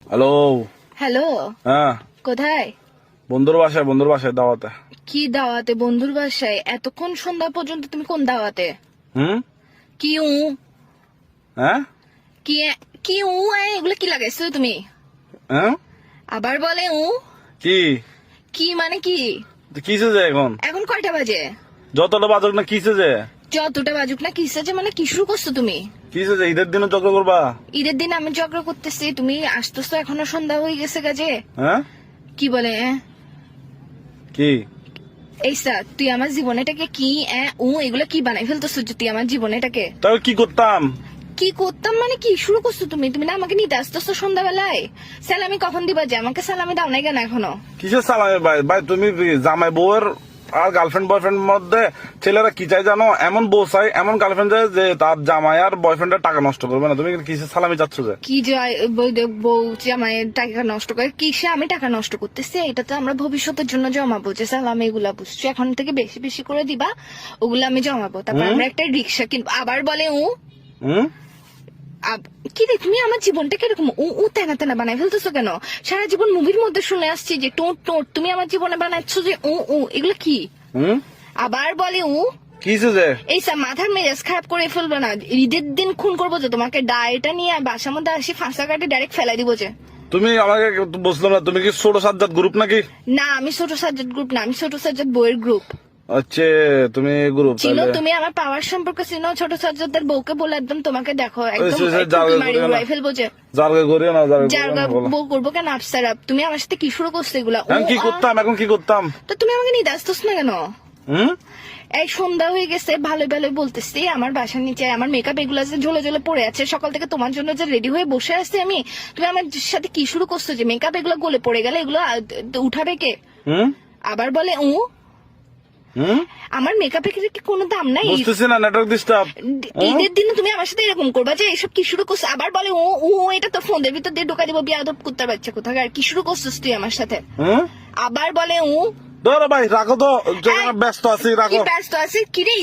Hello. Hello, হ্যাঁ, কোথায়? বন্ধুর বাসায় দাওয়াতে। কি দাওয়াতে? বন্ধুর বাসায়? এতক্ষণ সন্ধ্যা পর্যন্ত তুমি কোন দাওয়াতে? হুম। কি হ্যাঁ কি কি এগুলো কি লাগাইছো তুমি? হ্যাঁ আবার বলে কি কি মানে কি? কিসে যে এখন এখন কয়টা বাজে? যতটা বাজক না কিসে যে যতটা বাজুক না কিসে যে মানে কি শুরু করছো তুমি? কিসে যে ঈদের দিনে চক্র করবা? ঈদের দিন আমি ঝগড়া করতেছি, তুমি আসতেছো এখনো সন্ধ্যা হয়ে গেছে কাজে। হ্যাঁ কি বলে কি এইসা তুই আমার জীবনেটাকে কি এগুলো কি বানাই ফেলতেছো যে তুই আমার জীবনেটাকে? তবে কি করতাম? কি করতাম মানে কি শুরু করছো তুমি? তুমি না আমাকে নিতে আসতেছো সন্ধ্যাবেলায়? সালামি কখন দিবা? যে আমাকে সালামি দাও নাই কেন এখনো? কিসের সালামে ভাই? ভাই তুমি জামাই বউয়ের আর গার্লফ্রেন্ড বয়ফ্রেন্ড মধ্যে ছেলেরা কি চাই জানো? এমন বউ চাই, এমন গার্লফ্রেন্ড চাই যে তার জামাই আর বয়ফ্রেন্ডের টাকা নষ্ট করবে না। তুমি কিসের সালামি চাচ্ছ যে? কি যে বউ যে আমার টাকা নষ্ট করে? কিসে আমি টাকা নষ্ট করতেছি? এটা তো আমরা ভবিষ্যতের জন্য জমাবো, যে সালামি এগুলা বুঝছো এখন থেকে বেশি বেশি করে দিবা, ওগুলো আমি জমাবো, তারপর আমরা একটা রিক্সা কিনবো। আবার বলে হুম। কি রে তুমি আমার জীবনটা কিরকম তেনা তেনা বানাই ফেলতেছো কেন? সারা জীবন মুভির মধ্যে শুনে আসছি যে টোট টোট, তুমি আমার জীবনে বানাচ্ছ যে এগুলো কি? হুম। আবার বলে কিসে যে? এইসব মাথার মেজাজ খারাপ করে ফেলবে না। ঈদের দিন খুন করবো যে তোমাকে, ডায়েটা নিয়ে বাসার মধ্যে আসি ফাঁসা কাটে ডাইরেক্ট ফেলাই দিব যে। তুমি আমাকে বুঝলাম না, তুমি কি ছোট সাজ্জাদ গ্রুপ নাকি? না, আমি ছোট সাজ্জাদ গ্রুপ না, আমি ছোট সাজ্জাদ বইয়ের গ্রুপ। আচ্ছা, তুমি গ্রুপ চিনো? তুমি আমার পাওয়ার সম্পর্কে চিনো? ছোট সাজ্জাদের বউকে বলে একদম তোমাকে দেখো একদম উড়াই ফেলবো যে। জারগা করিও না, জারগা বউ করবো কেন? আফসারা তুমি আমার সাথে কি শুরু করছো এগুলা? এখন কি করতাম? এখন কি করতাম? তো তুমি আমাকে নিতে আসতেছ না কেন? হুম। এই সন্ধ্যা হয়ে গেছে, ভালো ভালো বলতেছি, আমার বাসার নিচে আমার মেকআপ এগুলো যে ঝোলে ঝোলে পড়ে আছে, সকাল থেকে তোমার জন্য যে রেডি হয়ে বসে আছি আমি, তুমি আমার সাথে কি শুরু করছো যে মেকআপ এগুলো গলে পড়ে গেলে এগুলো উঠাবে কে? হুম। আবার বলে হুম। আমার মেকআপের কি কোনো দাম নাই? বুঝতেছি না, নেটওয়ার্ক ডিস্টার্ব। ঈদের দিনে তুমি আমার সাথে এরকম করবা যে এসব কি শুরু করছো? আবার বলে এটা তো ফোনের ভিতর দিয়ে ঢোকা দিব, বিয়াদব কুত্তার বাচ্চা কোথাকার, কি শুরু করছিস তুই আমার সাথে? হুম। আবার বলে ধরো ভাই, রাখো তো, ব্যস্ত আছি, রাখো। ব্যস্ত আছি কি রে?